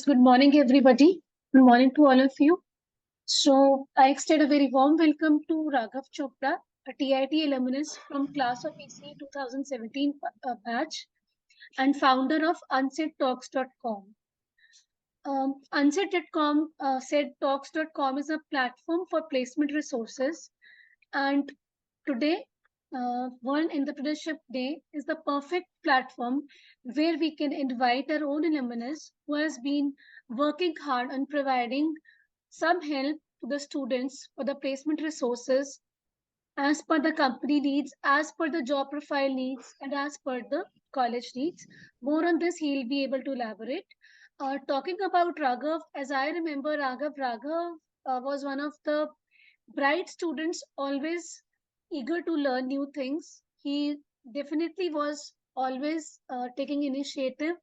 Good morning, everybody. Good morning to all of you. So, I extend a very warm welcome to Raghav Chopra, a TIT alumnus from class of EC 2017 batch and founder of UnsaidTalks.com. Unsaid.com, SaidTalks.com is a platform for placement resources. And today, World Entrepreneurship Day is the perfect platform where we can invite our own alumnus who has been working hard on providing some help to the students for the placement resources as per the company needs, as per the job profile needs, and as per the college needs. More on this, he'll be able to elaborate. Talking about Raghav, as I remember, Raghav was one of the bright students, always eager to learn new things. He definitely was always taking initiative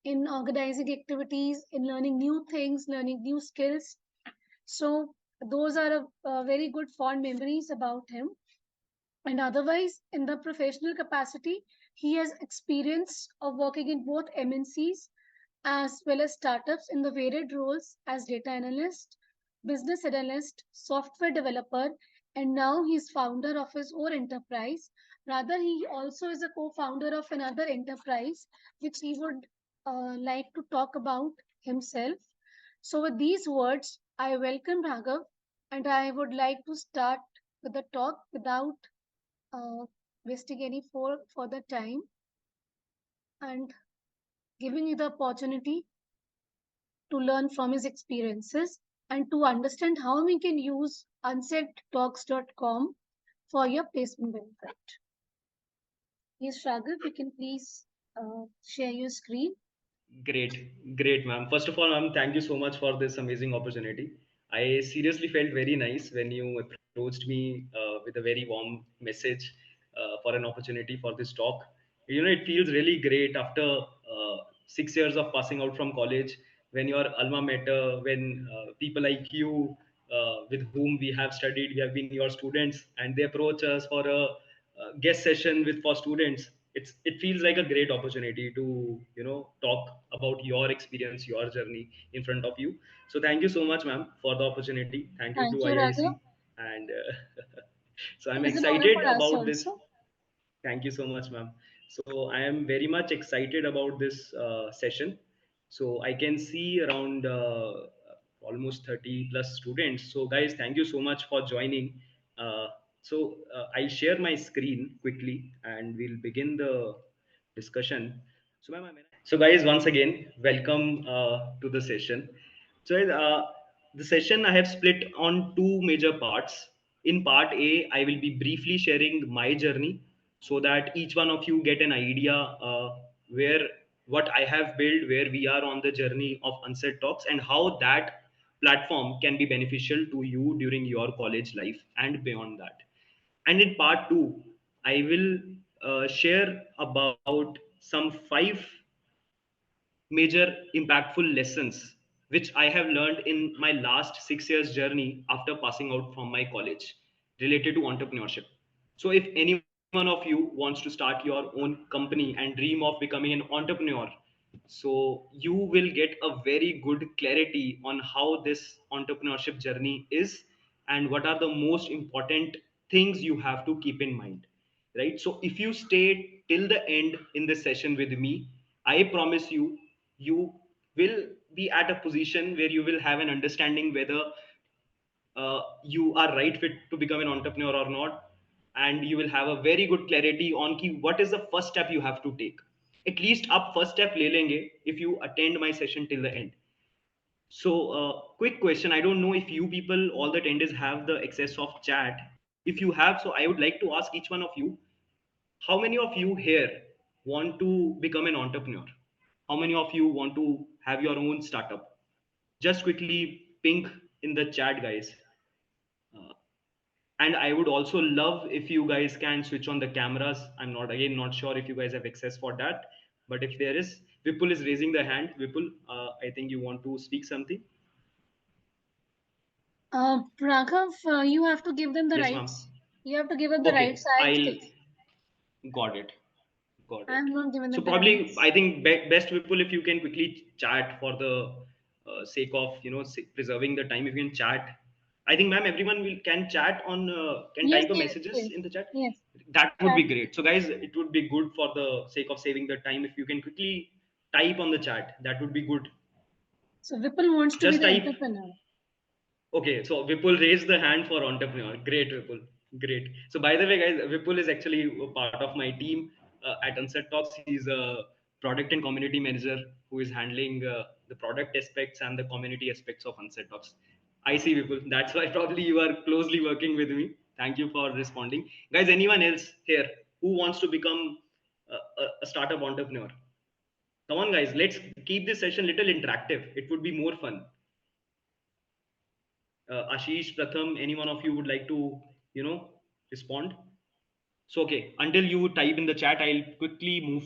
in organizing activities, in learning new things, learning new skills. So those are very good fond memories about him. And otherwise, in the professional capacity, he has experience of working in both MNCs as well as startups in the varied roles as data analyst, business analyst, software developer, and now he's founder of his own enterprise. Rather, he also is a co-founder of another enterprise, which he would like to talk about himself. So, with these words, I welcome Raghav, and I would like to start with the talk without uh, wasting any further time and giving you the opportunity to learn from his experiences and to understand how we can use unsaidtalks.com for your placement benefit. Yes, Raghav, you can please share your screen. Great, ma'am. First of all, ma'am, thank you so much for this amazing opportunity. I seriously felt very nice when you approached me with a very warm message for an opportunity for this talk. It feels really great after 6 years of passing out from college, when your alma mater, when people like you, with whom we have studied, we have been your students, and they approach us for a guest session with for students. It feels like a great opportunity to talk about your experience, your journey in front of you. So thank you so much, ma'am, for the opportunity. Thank you to Thank you, IIC. Raghav. And so I'm It is an honor excited for us about this. also. Thank you so much, ma'am. So I am very much excited about this session. So I can see around almost 30 plus students. So guys, thank you so much for joining. I'll share my screen quickly and we'll begin the discussion. So guys, once again, welcome to the session. So the session I have split on two major parts. In part A, I will be briefly sharing my journey so that each one of you get an idea where what I have built, where we are on the journey of Unsaid Talks, and how that platform can be beneficial to you during your college life and beyond that. And in part two, I will share about some 5 major impactful lessons which I have learned in my last 6 years journey after passing out from my college related to entrepreneurship. So, if any one of you wants to start your own company and dream of becoming an entrepreneur, so you will get a very good clarity on how this entrepreneurship journey is and what are the most important things you have to keep in mind, right? So if you stay till the end in this session with me, I promise you, you will be at a position where you will have an understanding whether you are right fit to become an entrepreneur or not, and you will have a very good clarity on what is the first step you have to take. At least up first step le lenge if you attend my session till the end. So quick question, I don't know if you people, all the attendees, have the access of chat. If you have, so I would like to ask each one of you, how many of you here want to become an entrepreneur? How many of you want to have your own startup? Just quickly ping in the chat, guys. Uh, and I would also love if you guys can switch on the cameras. I'm not sure if you guys have access for that, but if there is, Vipul is raising the hand. Vipul, I think you want to speak something. Raghav, you have to give them the Yes, ma'am. rights. You have to give them the rights. Okay, I'll got it. Got I it. have not given So them the probably rights. I think best, Vipul, if you can quickly chat for the sake of preserving the time, if you can chat. I think, ma'am, everyone will can chat on can Yes, type a yes, messages yes, in the chat. yes. That would Chat. be great. So guys, it would be good for the sake of saving the time if you can quickly type on the chat. That would be good. So Vipul wants to be Just the type. entrepreneur. Okay, so Vipul raised the hand for entrepreneur. Great, Vipul. Great. So, by the way, guys, Vipul is actually a part of my team at Unset Talks. He's a product and community manager who is handling the product aspects and the community aspects of Unset Talks. I see, Vipul. That's why probably you are closely working with me. Thank you for responding. Guys, anyone else here who wants to become a startup entrepreneur? Come on, guys, let's keep this session little interactive. It would be more fun. Ashish, Pratham, any one of you would like to, respond? So, okay, until you type in the chat, I'll quickly move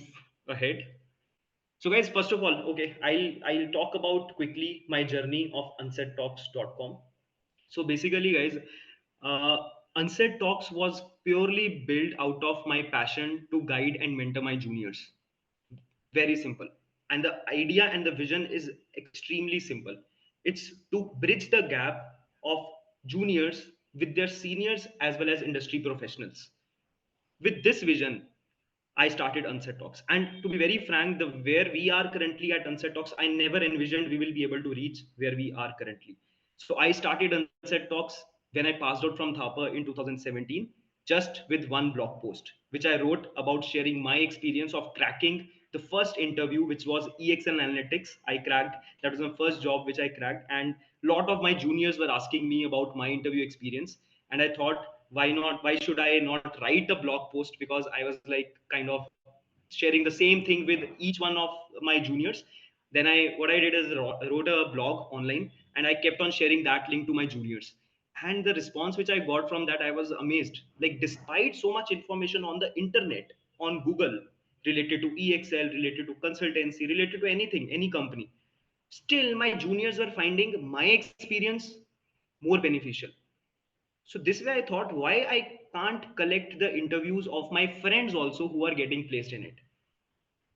ahead. So, guys, first of all, okay, I'll talk about quickly my journey of unsaidtalks.com. So, basically, guys, uh, Unsaid Talks was purely built out of my passion to guide and mentor my juniors. Very simple. And the idea and the vision is extremely simple. It's to bridge the gap of juniors with their seniors as well as industry professionals. With this vision, I started Unset Talks. And to be very frank, the where we are currently at Unset Talks, I never envisioned we will be able to reach where we are currently. So I started Unset Talks when I passed out from Thapa in 2017, just with one blog post, which I wrote about sharing my experience of cracking the first interview, which was EXL Analytics. I cracked. That was my first job, which I cracked. And a lot of my juniors were asking me about my interview experience. And I thought, why not? Why should I not write a blog post? Because I was like kind of sharing the same thing with each one of my juniors. Then what I did is wrote a blog online, and I kept on sharing that link to my juniors. And the response which I got from that, I was amazed. Like, despite so much information on the internet, on Google, related to EXL, related to consultancy, related to anything, any company, still my juniors were finding my experience more beneficial. So this way I thought, why I can't collect the interviews of my friends also who are getting placed in it.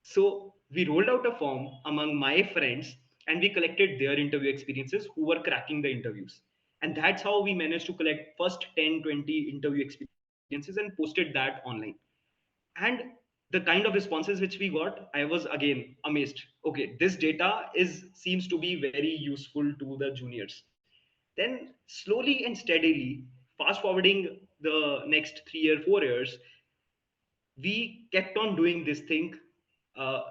So we rolled out a form among my friends, and we collected their interview experiences who were cracking the interviews. And that's how we managed to collect first 10, 20 interview experiences and posted that online. And the kind of responses which we got, I was again amazed. Okay, this data is seems to be very useful to the juniors. Then slowly and steadily, fast forwarding the next 3 or 4 years, we kept on doing this thing uh,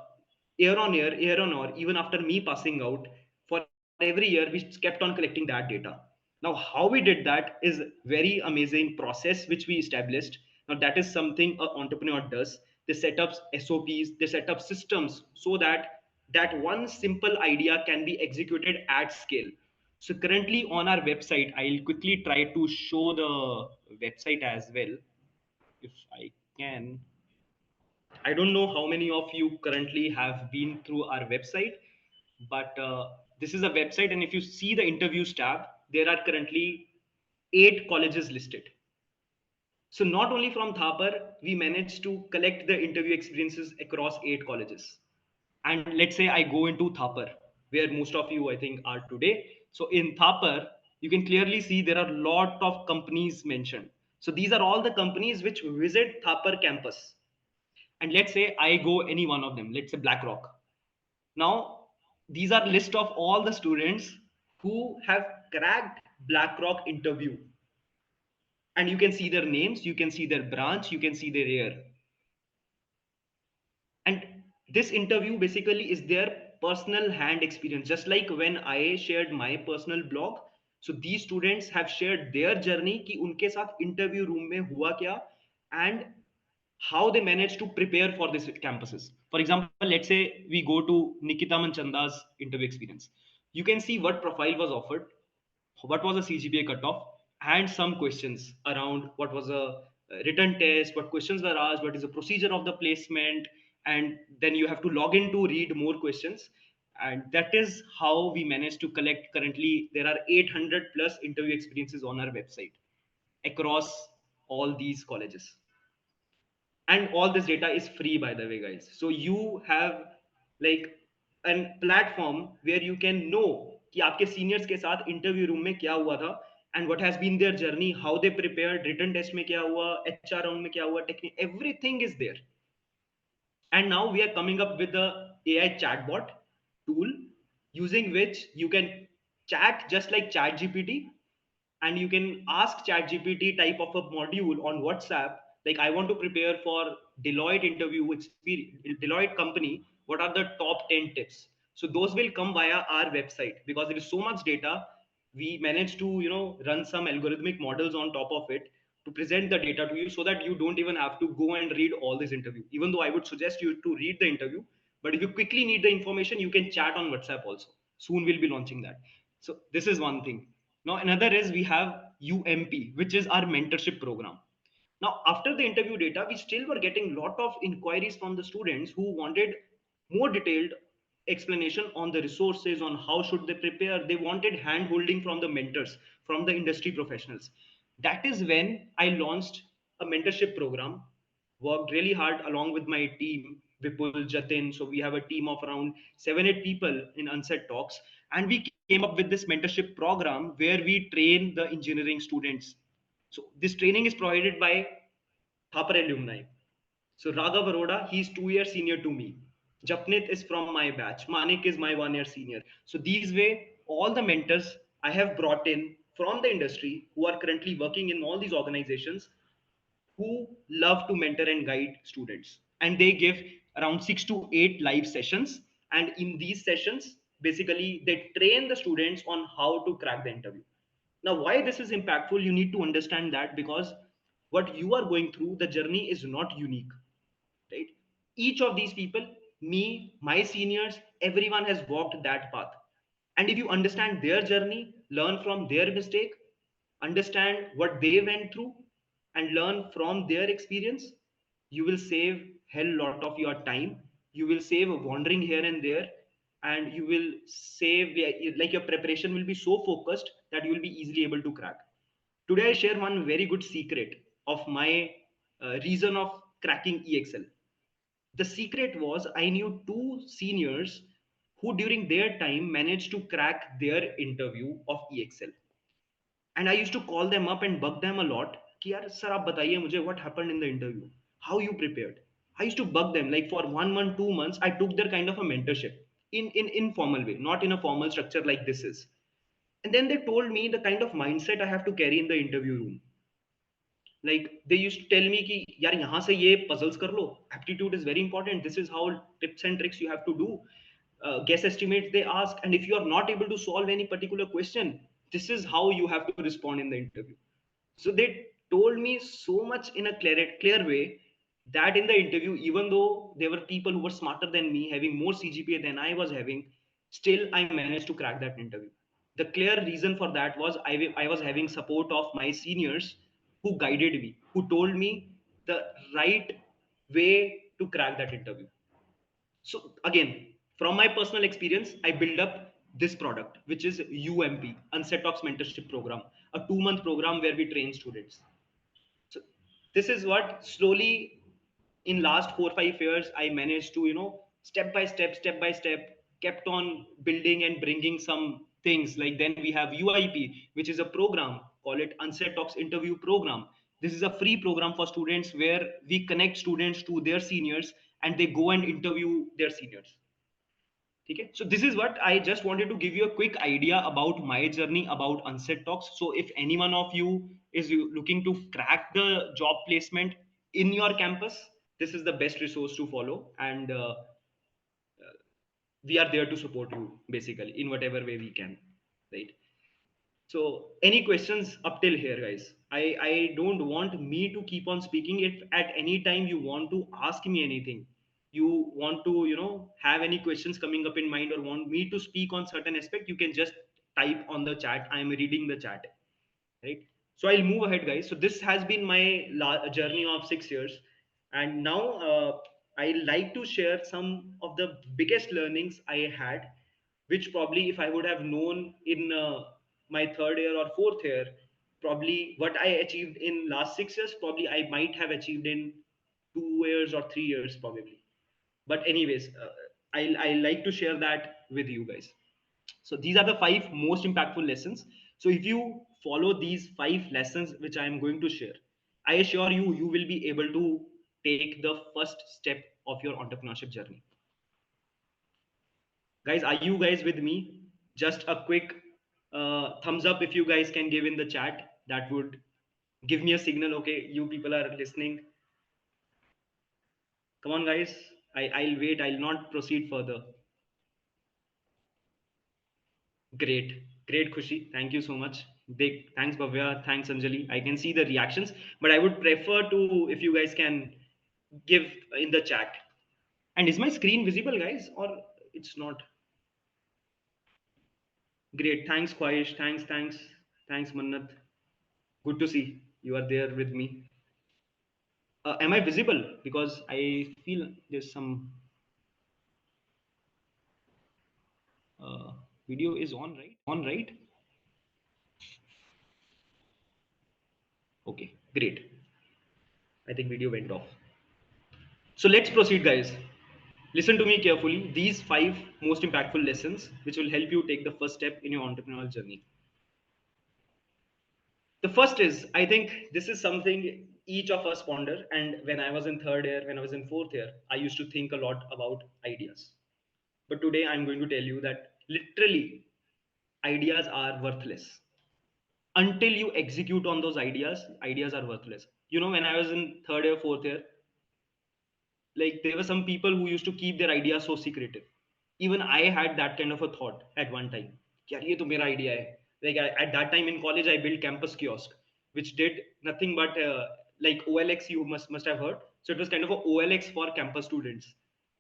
year on year, even after me passing out. For every year, we kept on collecting that data. Now, how we did that is very amazing process which we established. Now, that is something an entrepreneur does. They set up SOPs, they set up systems so that that one simple idea can be executed at scale. So currently on our website, I'll quickly try to show the website as well, if I can. I don't know how many of you currently have been through our website, but this is a website, and if you see the interviews tab, there are currently 8 colleges listed. So not only from Thapar, we managed to collect the interview experiences across 8 colleges. And let's say I go into Thapar, where most of you I think are today. So in Thapar, you can clearly see there are a lot of companies mentioned. So these are all the companies which visit Thapar campus. And let's say I go any one of them, let's say BlackRock. Now these are list of all the students who have cracked BlackRock interview, and you can see their names, you can see their branch, you can see their year. And this interview basically is their personal hand experience, just like when I shared my personal blog. So these students have shared their journey कि उनके साथ interview room में हुआ क्या, and how they manage to prepare for these campuses. For example, let's say we go to Nikita Manchanda's interview experience. You can see what profile was offered, what was the CGPA cutoff, and some questions around what was a written test, what questions were asked, what is the procedure of the placement, and then you have to log in to read more questions. And that is how we managed to collect. Currently, there are 800 plus interview experiences on our website across all these colleges, and all this data is free, by the way, guys. So you have like a platform where you can know कि आपके seniors के साथ interview room में क्या हुआ था, and what has been their journey, how they prepared, written test में क्या हुआ, एचआर राउंड में क्या हुआ, technique, everything is there. And now we are coming up with the AI chatbot tool, using which you can chat just like ChatGPT, and you can ask ChatGPT type of a module on WhatsApp, like I want to prepare for Deloitte interview experience, Deloitte company, what are the top 10 tips? So those will come via our website, because there is so much data. We managed to run some algorithmic models on top of it to present the data to you, so that you don't even have to go and read all this interview, even though I would suggest you to read the interview. But if you quickly need the information, you can chat on WhatsApp also. Soon we'll be launching that. So this is one thing. Now another is we have UMP, which is our mentorship program. Now after the interview data, we still were getting lot of inquiries from the students who wanted more detailed explanation on the resources, on how should they prepare. They wanted hand holding from the mentors, from the industry professionals. That is when I launched a mentorship program, worked really hard along with my team, Vipul, Jatin. So we have a team of around 7 8 people in UnsaidTalks, and we came up with this mentorship program where we train the engineering students. So this training is provided by Thapar alumni. So Raghav Aroda, he's 2 years senior to me. Japnit is from my batch. Manik is my 1 year senior. So these way, all the mentors I have brought in from the industry who are currently working in all these organizations, who love to mentor and guide students. And they give around 6 to 8 live sessions. And in these sessions, basically, they train the students on how to crack the interview. Now, why this is impactful, you need to understand that, because what you are going through, the journey is not unique, right? Each of these people, me, my seniors, everyone has walked that path. And if you understand their journey, learn from their mistake, understand what they went through, and learn from their experience, you will save hell lot of your time. You will save wandering here and there, and you will save, like your preparation will be so focused that you will be easily able to crack. Today I share one very good secret of my reason of cracking EXL. The secret was I knew two seniors who, during their time, managed to crack their interview of EXL. And I used to call them up and bug them a lot. कि यार sir आप बताइए मुझे what happened in the interview, how you prepared. I used to bug them like for 1 month, 2 months. I took their kind of a mentorship in informal way, not in a formal structure like this is. And then they told me the kind of mindset I have to carry in the interview room. Like they used to tell me कि यार यहाँ से ये puzzles कर लो, aptitude is very important, this is how tips and tricks you have to do, guess estimates they ask, and if you are not able to solve any particular question, this is how you have to respond in the interview. So they told me so much in a clear way, that in the interview, even though there were people who were smarter than me, having more CGPA than I was having, still I managed to crack that interview. The clear reason for that was I was having support of my seniors who guided me, who told me the right way to crack that interview. So again, from my personal experience, I build up this product, which is UMP, UnsaidTalks Mentorship Program, a 2 month program where we train students. So this is what slowly in last 4 5 years I managed to, step by step, kept on building and bringing some things. Like then we have UIP, which is a program, call it Unsaid Talks Interview Program. This is a free program for students where we connect students to their seniors and they go and interview their seniors. Okay, so this is what I just wanted to give you a quick idea about my journey about Unsaid Talks. So if any one of you is looking to crack the job placement in your campus, this is the best resource to follow, and we are there to support you basically in whatever way we can, right? So, any questions up till here, guys? I don't want me to keep on speaking. If at any time you want to ask me anything, you want to, have any questions coming up in mind, or want me to speak on certain aspect, you can just type on the chat. I am reading the chat, right? So I'll move ahead, guys. So this has been my journey of 6 years, and now I like to share some of the biggest learnings I had, which probably if I would have known in my third year or fourth year, probably what I achieved in last 6 years, probably I might have achieved in 2 years or 3 years, probably. But anyways, I like to share that with you guys. So these are the 5 most impactful lessons. So if you follow these 5 lessons which I am going to share, I assure you, you will be able to take the first step of your entrepreneurship journey. Guys, are you guys with me? Just a quick thumbs up if you guys can give in the chat. That would give me a signal, okay, you people are listening. Come on guys, I'll wait, I'll not proceed further. Great, great, Khushi. Thank you so much. Big thanks, Bhavya. Thanks, Anjali. I can see the reactions, but I would prefer to, if you guys can give in the chat. And is my screen visible, guys, or it's not? Great. Thanks, Khwahish. Thanks, Mannat. Good to see you are there with me. Am I visible? Because I feel there's some uh, video is on, right? Okay, great. I think video went off. So let's proceed, guys. Listen to me carefully. These 5 most impactful lessons, which will help you take the first step in your entrepreneurial journey. The first is, I think this is something each of us ponder. And when I was in third year, when I was in fourth year, I used to think a lot about ideas. But today I'm going to tell you that literally ideas are worthless. Until you execute on those ideas, ideas are worthless. You know, when I was in third year, fourth year, like there were some people who used to keep their ideas so secretive. Even I had that kind of a thought at one time. यार ये तो मेरा idea है. Like at that time in college I built campus kiosk, which did nothing but like OLX, you must have heard. So it was kind of a OLX for campus students.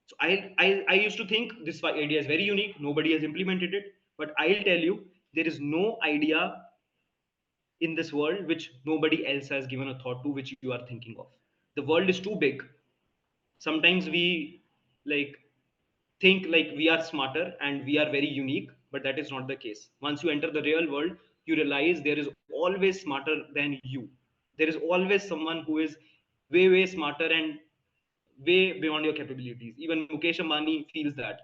So I used to think this idea is very unique, nobody has implemented it. But I'll tell you, there is no idea in this world which nobody else has given a thought to, which you are thinking of. The world is too big. Sometimes we like think like we are smarter and we are very unique, but that is not the case. Once you enter the real world, you realize there is always smarter than you. There is always someone who is way smarter and way beyond your capabilities. Even Mukesh Ambani feels that.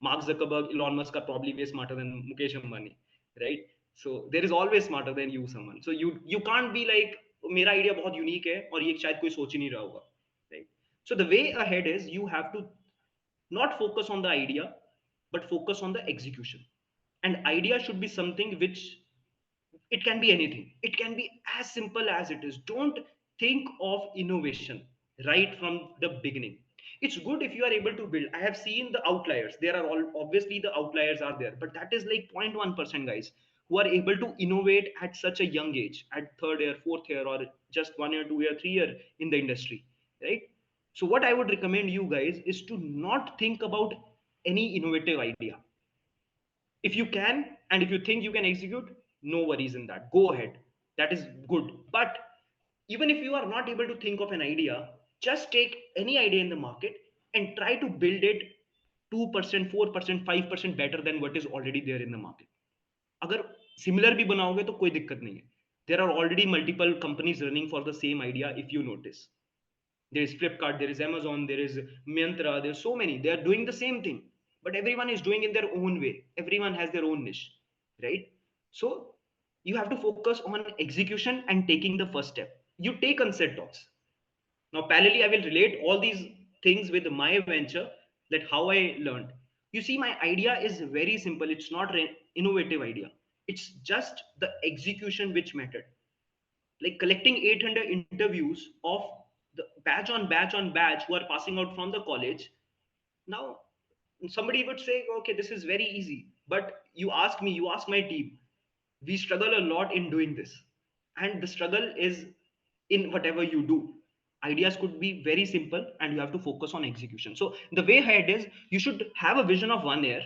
Mark Zuckerberg, Elon Musk are probably way smarter than Mukesh Ambani, right? So there is always smarter than you someone. So you can't be like मेरा idea बहुत unique है और ये शायद कोई सोच ही नहीं रहा होगा, right? So the way ahead is you have to not focus on the idea, but focus on the execution. And idea should be something which, it can be anything, it can be as simple as it is. Don't think of innovation right from the beginning. It's good if you are able to build. I have seen the outliers, there are all obviously the outliers are there, but that is like 0.1% guys who are able to innovate at such a young age, at third year, fourth year, or just 1 year, 2 year, 3 year in the industry, right? So what I would recommend you guys is to not think about any innovative idea. If you can, and if you think you can execute, no worries in that, go ahead, that is good. But even if you are not able to think of an idea, just take any idea in the market and try to build it 2%, 4%, 5% better than what is already there in the market. अगर similar भी बनाओगे तो कोई दिक्कत नहीं है. There are already multiple companies running for the same idea. If you notice, there is Flipkart, there is Amazon, there is Myntra, there's so many, they are doing the same thing, but everyone is doing in their own way, everyone has their own niche, right? So you have to focus on execution and taking the first step. You take UnsaidTalks. Now parallelly I will relate all these things with my venture, that how I learned. You see, my idea is very simple, it's not an innovative idea, it's just the execution which mattered. Like collecting 800 interviews of the batch on batch who are passing out from the college. Now somebody would say, okay, this is very easy, but you ask me, you ask my team, we struggle a lot in doing this. And the struggle is in whatever you do. Ideas could be very simple and you have to focus on execution. So the way ahead is, you should have a vision of 1 year,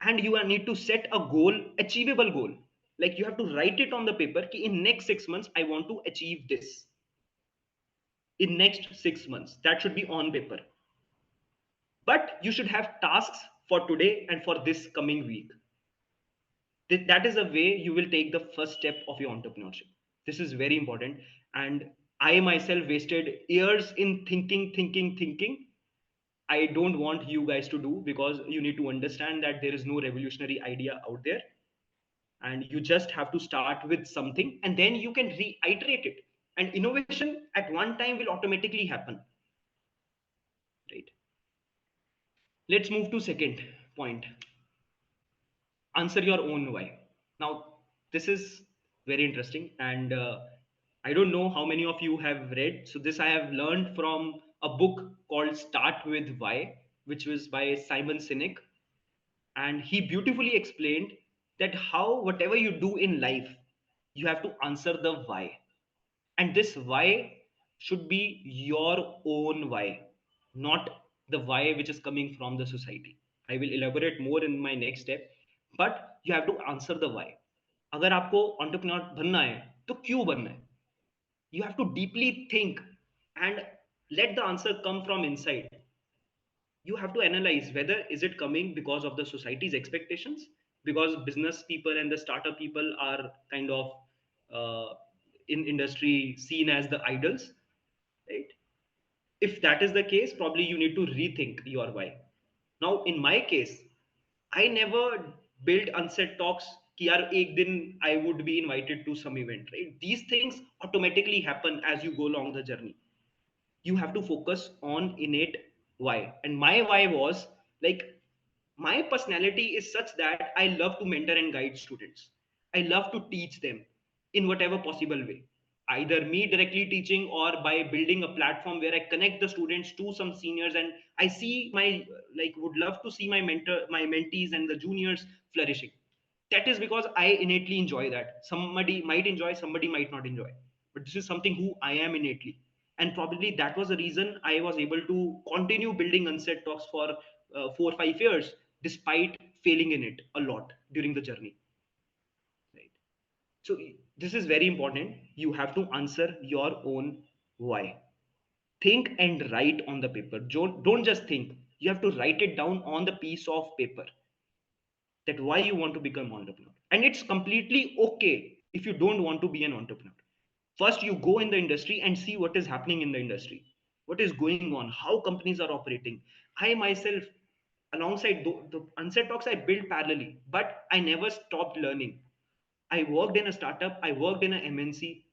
and you need to set a goal, achievable goal. Like you have to write it on the paper ki in next 6 months I want to achieve this. In next 6 months, that should be on paper. But you should have tasks for today and for this coming week. That is the way you will take the first step of your entrepreneurship. This is very important. And I myself wasted years in thinking. I don't want you guys to do, because you need to understand that there is no revolutionary idea out there, and you just have to start with something and then you can reiterate it, and innovation at one time will automatically happen, right? Let's move to second point. Answer your own why. Now, this is very interesting, and I don't know how many of you have read. So this I have learned from a book called Start With Why, which was by Simon Sinek. And he beautifully explained that how whatever you do in life, you have to answer the why. And this why should be your own why, not the why which is coming from the society. I will elaborate more in my next step, but you have to answer the why. अगर आपको entrepreneur बनना है तो क्यों बनना है? You have to deeply think and let the answer come from inside. You have to analyze whether is it coming because of the society's expectations, because business people and the startup people are kind of uh, in industry seen as the idols, right? If that is the case, probably you need to rethink your why. Now in my case, I never built Unsaid Talks कि यार एक दिन I would be invited to some event, right? These things automatically happen as you go along the journey. You have to focus on innate why. And my why was like, my personality is such that I love to mentor and guide students. I love to teach them in whatever possible way, either me directly teaching or by building a platform where I connect the students to some seniors, and I see my, like, would love to see my mentees and the juniors flourishing. That is because I innately enjoy that. Somebody might enjoy, somebody might not enjoy, but this is something who I am innately. And probably that was the reason I was able to continue building Unsaid Talks for 4 or 5 years, despite failing in it a lot during the journey, right? So this is very important. You have to answer your own why. Think and write on the paper. Don't just think, you have to write it down on the piece of paper, that why you want to become entrepreneur. And it's completely okay if you don't want to be an entrepreneur. First you go in the industry and see what is happening in the industry, what is going on, how companies are operating. I myself, alongside the Unsaid Talks, I built parallelly, but I never stopped learning. I worked in a startup, I worked in a MNC,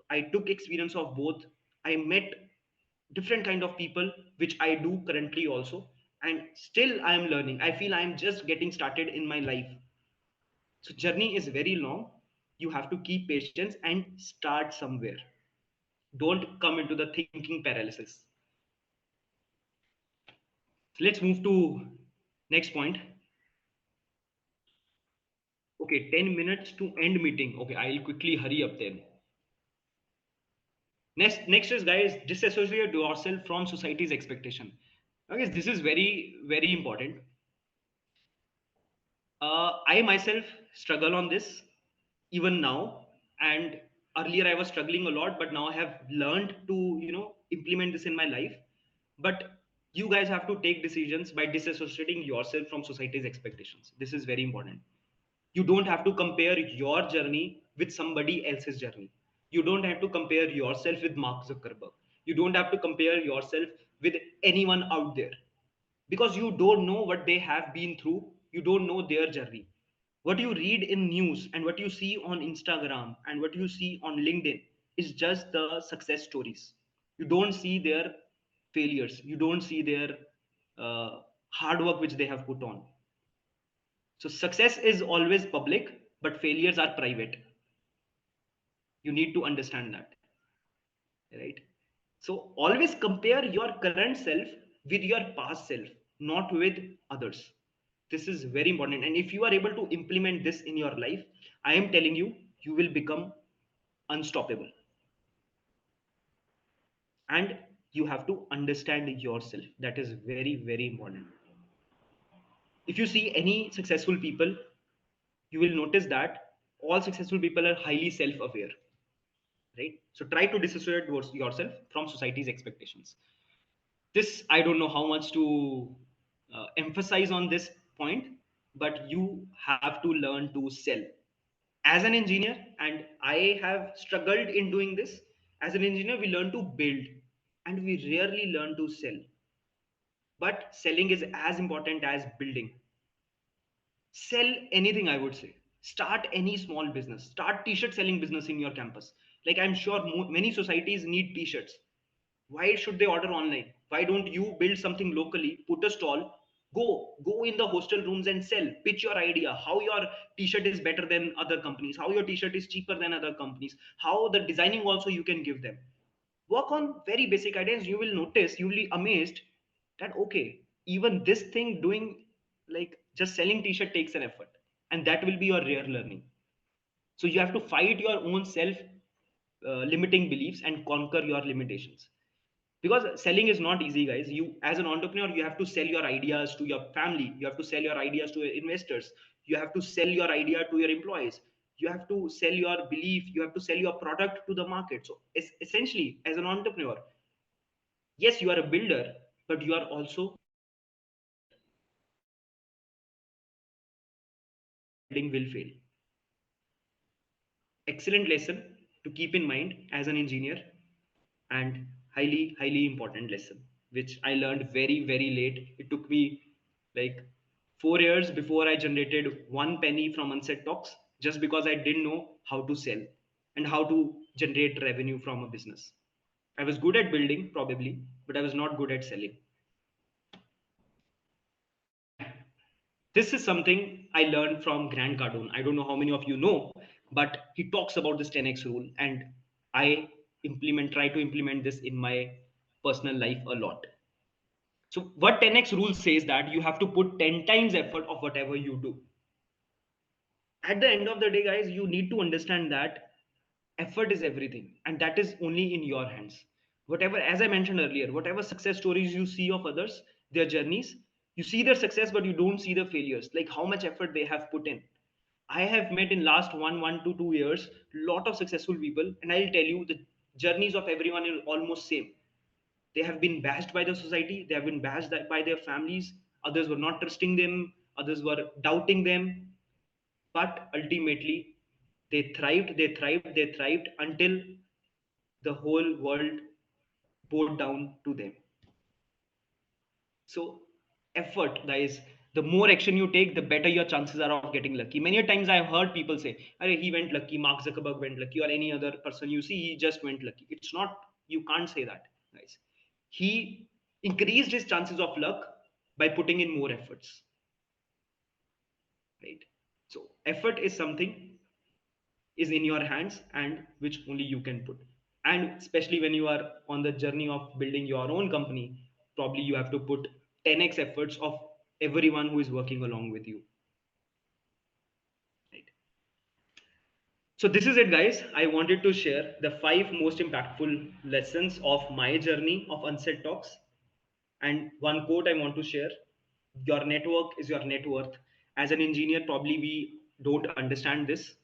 I took experience of both. I met different kind of people, which I do currently also, and still I am learning. I feel I am just getting started in my life. So journey is very long. You have to keep patience and start somewhere. Don't come into the thinking paralysis. So let's move to next point. Okay, 10 minutes to end meeting. Okay, I'll quickly hurry up then. Next is, guys, disassociate yourself from society's expectation. Okay, this is very important. I myself struggle on this even now, and earlier I was struggling a lot, but now I have learned to implement this in my life. But you guys have to take decisions by disassociating yourself from society's expectations. This is very important. You don't have to compare your journey with somebody else's journey. You don't have to compare yourself with Mark Zuckerberg. You don't have to compare yourself with anyone out there, because you don't know what they have been through. You don't know their journey. What you read in news and what you see on Instagram and what you see on LinkedIn is just the success stories. You don't see their failures, you don't see their uh, hard work which they have put on. So success is always public, but failures are private. You need to understand that, right? So always compare your current self with your past self, not with others. This is very important, and if you are able to implement this in your life, I am telling you, you will become unstoppable. And you have to understand yourself. That is very important. If you see any successful people, you will notice that all successful people are highly self aware, right? So try to dissociate yourself from society's expectations. This, I don't know how much to emphasize on this point, but you have to learn to sell. As an engineer, and I have struggled in doing this, as an engineer we learn to build and we rarely learn to sell. but selling is as important as building. Sell anything, I would say. Start any small business. Start t-shirt selling business in your campus. Like I'm sure many societies need t-shirts. Why should they order online? Why don't you build something locally, put a stall, go in the hostel rooms and sell, pitch your idea, how your t-shirt is better than other companies, how your t-shirt is cheaper than other companies, how the designing also you can give them. Work on very basic ideas. You will notice, you will be amazed that okay, even this thing doing, like just selling t-shirt takes an effort, and that will be your real learning. So you have to fight your own self limiting beliefs and conquer your limitations, because selling is not easy, guys. You as an entrepreneur, you have to sell your ideas to your family, you have to sell your ideas to your investors, you have to sell your idea to your employees, you have to sell your belief, you have to sell your product to the market. So essentially, as an entrepreneur, yes, you are a builder, but you are also building will fail. Excellent lesson to keep in mind as an engineer, and highly important lesson which I learned very late. It took me like 4 years before I generated 1 penny from Unsaid Talks, just because I didn't know how to sell and how to generate revenue from a business. I was good at building probably, but I was not good at selling. And this is something I learned from Grant Cardone. I don't know how many of you know, but he talks about this 10x rule, and I try to implement this in my personal life a lot. So what 10x rule says that you have to put 10 times effort of whatever you do. At the end of the day, guys, you need to understand that effort is everything, and that is only in your hands. Whatever, as I mentioned earlier, whatever success stories you see of others, their journeys, you see their success, but you don't see the failures, like how much effort they have put in. I have met in last one to 2 years lot of successful people, and I'll tell you the journeys of everyone is almost same. They have been bashed by the society, they have been bashed by their families, others were not trusting them, others were doubting them, but ultimately they thrived until the whole world bowed down to them. So effort, guys, the more action you take, the better your chances are of getting lucky. Many times I've heard people say, he went lucky, Mark Zuckerberg went lucky, or any other person you see, he just went lucky. It's not, you can't say that, guys. He increased his chances of luck by putting in more efforts, right? So effort is something is in your hands and which only you can put. And especially when you are on the journey of building your own company, probably you have to put 10x efforts of everyone who is working along with you, right? So this is it, guys. I wanted to share the 5 most impactful lessons of my journey of Unsaid Talks. And one quote I want to share: your network is your net worth. As an engineer, probably we don't understand this,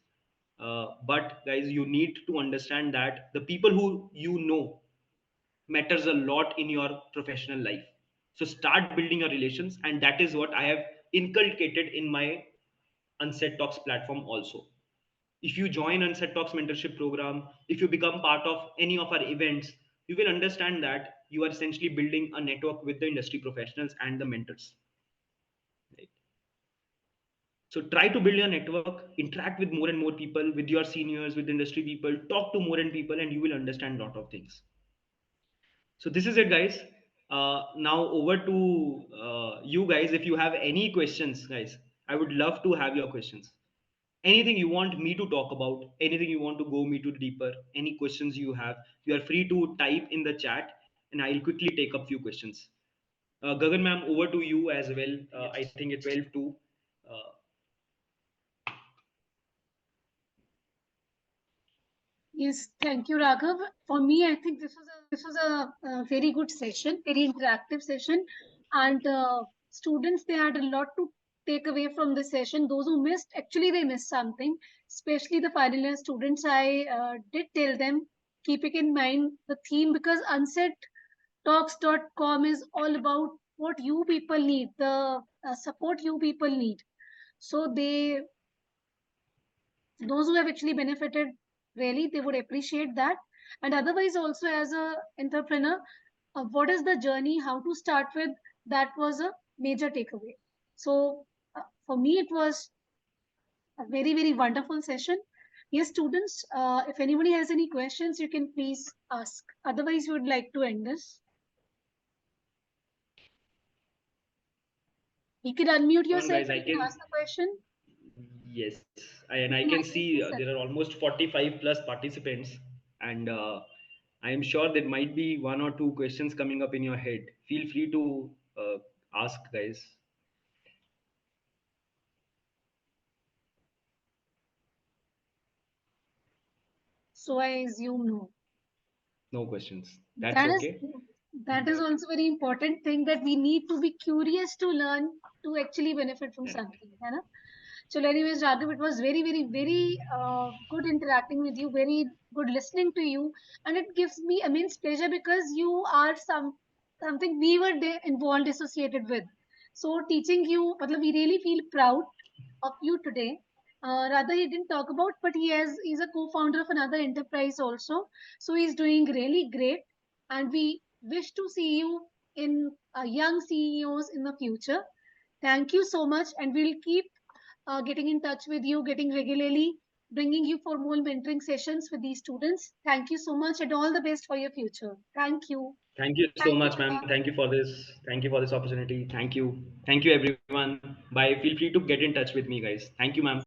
but guys, you need to understand that the people who you know matters a lot in your professional life. So start building your relations, and that is what I have inculcated in my Unsaid Talks platform also. If you join Unsaid Talks mentorship program, if you become part of any of our events, you will understand that you are essentially building a network with the industry professionals and the mentors, right? So try to build your network, interact with more and more people, with your seniors, with industry people, talk to more and people, and you will understand a lot of things. So this is it, guys. Now over to you guys. If you have any questions, guys, I would love to have your questions. Anything you want me to talk about, anything you want to go me to deeper, any questions you have, you are free to type in the chat, and I'll quickly take up few questions. Gagan ma'am, over to you as well. I think it's 12 to. Uh, Yes, thank you, Raghav. For me, I think this was a very good session, very interactive session, and students, they had a lot to take away from the session. Those who missed, actually they missed something. Especially the final year students, I did tell them, keeping in mind the theme, because unsaidtalks.com is all about what you people need, the support you people need. So those who have actually benefited, really they would appreciate that. And otherwise also, as a entrepreneur, what is the journey, how to start with, That was a major takeaway. So for me, it was a very, very wonderful session. Yes, students, if anybody has any questions, you can please ask. Otherwise, we would like to end this. You can unmute Come on, yourself guys. and I you can can. ask the question. Yes, and I You can can unmute see yourself. there are almost 45 plus participants, and I am sure there might be one or two questions coming up in your head. Feel free to ask, guys. So I assume no. No questions. That's That is okay. that is also very important thing, that we need to be curious to learn to actually benefit from Yeah. something. है ना? So, anyways, Raghav, it was very, very, very good interacting with you, very good listening to you, and it gives me immense pleasure because you are something we were there involved, associated with. So, teaching you, मतलब, we really feel proud of you today. Rather, he didn't talk about, but he's a co-founder of another enterprise also. So he's doing really great, and we wish to see you in young CEOs in the future. Thank you so much, and we'll keep getting in touch with you, getting regularly, bringing you for more mentoring sessions with these students. Thank you so much, and all the best for your future. Thank you. Thank you so Thank you, much, ma'am. Raghav. Thank you for this. Thank you for this opportunity. Thank you. Thank you, everyone. Bye. Feel free to get in touch with me, guys. Thank you, ma'am.